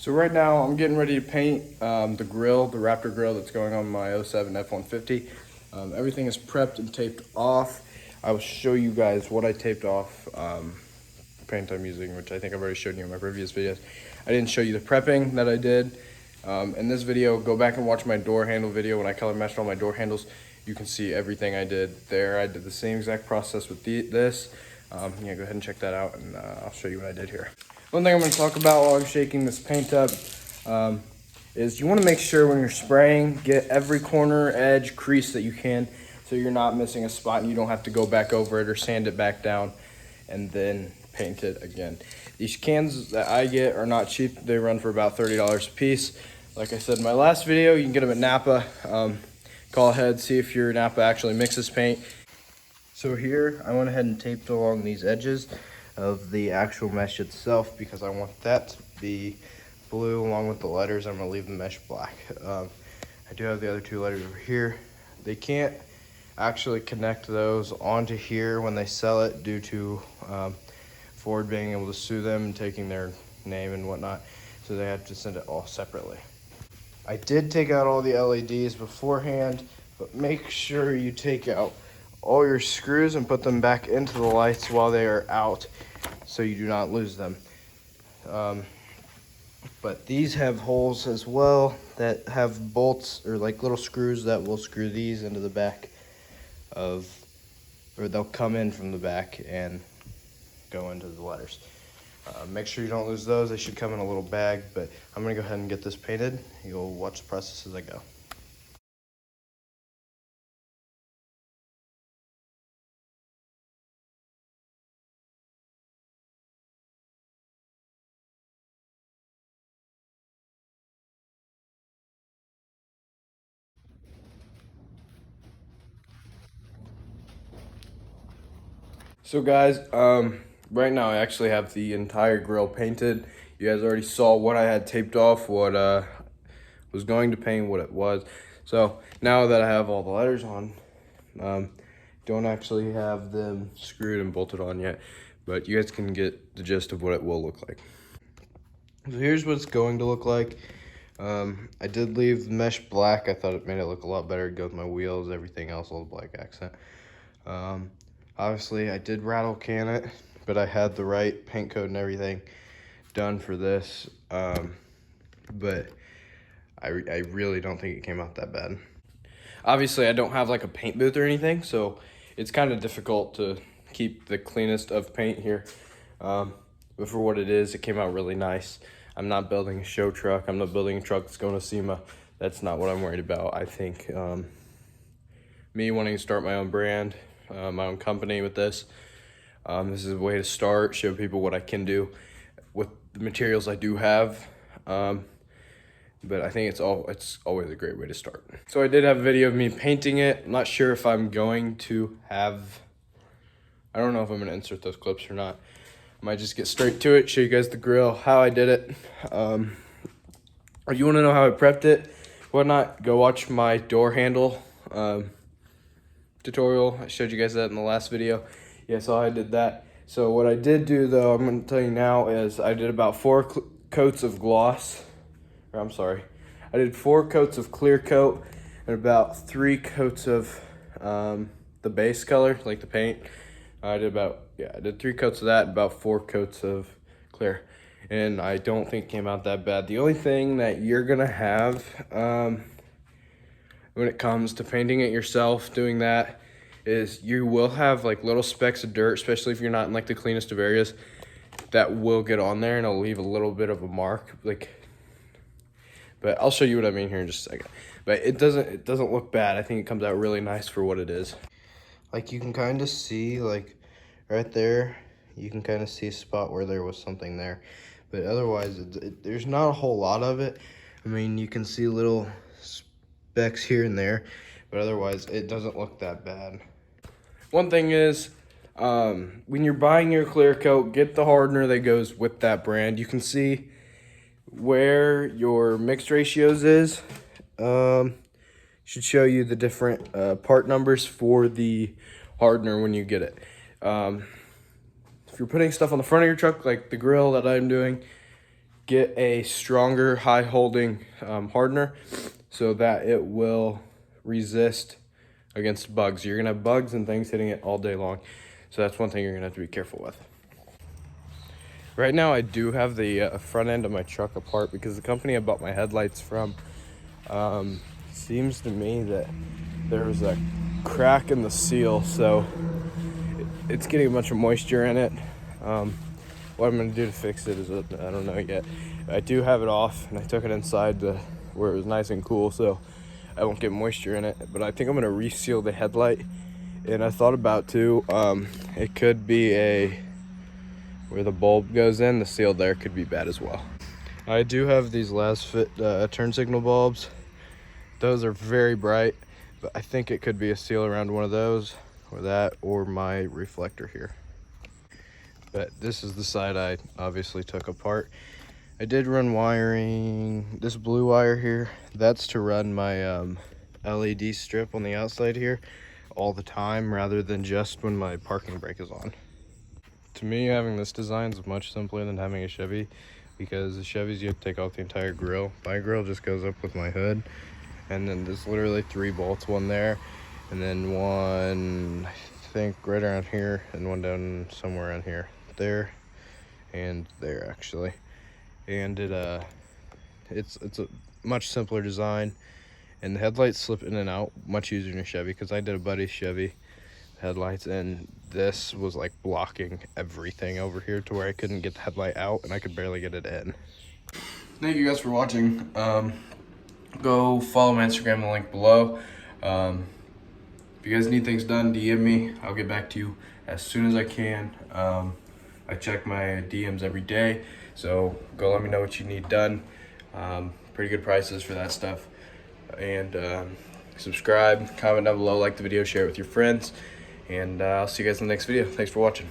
So right now I'm getting ready to paint the grill, the Raptor grill that's going on my '07 F-150. Everything is prepped and taped off. I will show you guys what I taped off, paint I'm using, which I think I've already showed you in my previous videos. I didn't show you the prepping that I did. In this video, go back and watch my door handle video when I color matched all my door handles. You can see everything I did there. I did the same exact process with this. Yeah, go ahead and check that out, and I'll show you what I did here. One thing I'm going to talk about while I'm shaking this paint up is you want to make sure when you're spraying, get every corner, edge, crease that you can, so you're not missing a spot and you don't have to go back over it or sand it back down and then paint it again. These cans that I get are not cheap. They run for about $30 a piece. Like I said in my last video, you can get them at Napa. Call ahead, see if your Napa actually mixes paint. So here, I went ahead and taped along these edges of the actual mesh itself because I want that to be blue along with the letters. I'm gonna leave the mesh black. I do have the other two letters over here. They can't actually connect those onto here when they sell it due to Ford being able to sue them and taking their name and whatnot. So they have to send it all separately. I did take out all the LEDs beforehand, but make sure you take out all your screws and put them back into the lights while they are out so you do not lose them. But these have holes as well that have bolts or like little screws that will screw these into the back of, or they'll come in from the back and go into the letters. Make sure you don't lose those. They should come in a little bag, but I'm gonna go ahead and get this painted. You'll watch the process as I go. So guys, right now I actually have the entire grill painted. You guys already saw what I had taped off, what was going to paint, what it was. So now that I have all the letters on, don't actually have them screwed and bolted on yet, but you guys can get the gist of what it will look like. So here's what it's going to look like. I did leave the mesh black. I thought it made it look a lot better. It goes with my wheels, everything else, all the black accent. Obviously I did rattle can it, but I had the right paint code and everything done for this. But I really don't think it came out that bad. Obviously I don't have like a paint booth or anything, so it's kind of difficult to keep the cleanest of paint here. But for what it is, it came out really nice. I'm not building a show truck. I'm not building a truck that's going to SEMA. That's not what I'm worried about. I think me wanting to start my own brand, my own company with this, this is a way to start, show people what I can do with the materials I do have. But I think it's always a great way to start. So I did have a video of me painting it. I'm not sure if I'm going to have, I don't know if I'm gonna insert those clips or not. I might just get straight to it, show you guys the grill, how I did it. If you wanna know how I prepped it, whatnot, go watch my door handle tutorial. I showed you guys that in the last video. Yeah, so I did that. So what I did do though, I'm gonna tell you now, is I did about 4 coats of gloss. I'm sorry, I did 4 coats of clear coat and about 3 coats of the base color, like the paint. I did 3 coats of that, about 4 coats of clear, and I don't think it came out that bad. The only thing that you're gonna have when it comes to painting it yourself, doing that, is you will have like little specks of dirt, especially if you're not in like the cleanest of areas, that will get on there and it'll leave a little bit of a mark, but I'll show you what I mean here in just a second. But it doesn't look bad. I think it comes out really nice for what it is. Like you can kind of see, like right there, you can kind of see a spot where there was something there. But otherwise, there's not a whole lot of it. I mean, you can see little specks here and there, but otherwise it doesn't look that bad. One thing is, when you're buying your clear coat, get the hardener that goes with that brand. You can see where your mixed ratios is. Should show you the different part numbers for the hardener when you get it. If you're putting stuff on the front of your truck, like the grill that I'm doing, get a stronger high holding hardener so that it will resist against bugs. You're gonna have bugs and things hitting it all day long. So that's one thing you're gonna have to be careful with. Right now I do have the front end of my truck apart because the company I bought my headlights from seems to me that there was a crack in the seal, so it's getting a bunch of moisture in it. What I'm gonna do to fix it is, I don't know yet. I do have it off and I took it inside where it was nice and cool so I won't get moisture in it, but I think I'm gonna reseal the headlight. And I thought about too, it could be where the bulb goes in, the seal there could be bad as well. I do have these last fit turn signal bulbs. Those are very bright, but I think it could be a seal around one of those or that or my reflector here. But this is the side I obviously took apart. I did run wiring, this blue wire here, that's to run my LED strip on the outside here all the time rather than just when my parking brake is on. To me, having this design is much simpler than having a Chevy, because the Chevys you have to take off the entire grille. My grille just goes up with my hood, and then there's literally 3 bolts, one there, and then one, I think, right around here, and one down somewhere around here. There, and there actually. And it's a much simpler design, and the headlights slip in and out much easier than a Chevy, because I did a buddy's Chevy headlights and this was like blocking everything over here to where I couldn't get the headlight out and I could barely get it in. Thank you guys for watching. Go follow my Instagram, the link below. If you guys need things done, DM me. I'll get back to you as soon as I can. I check my DMs every day, so go let me know what you need done. Pretty good prices for that stuff. And subscribe, comment down below, like the video, share it with your friends, and I'll see you guys in the next video. Thanks for watching.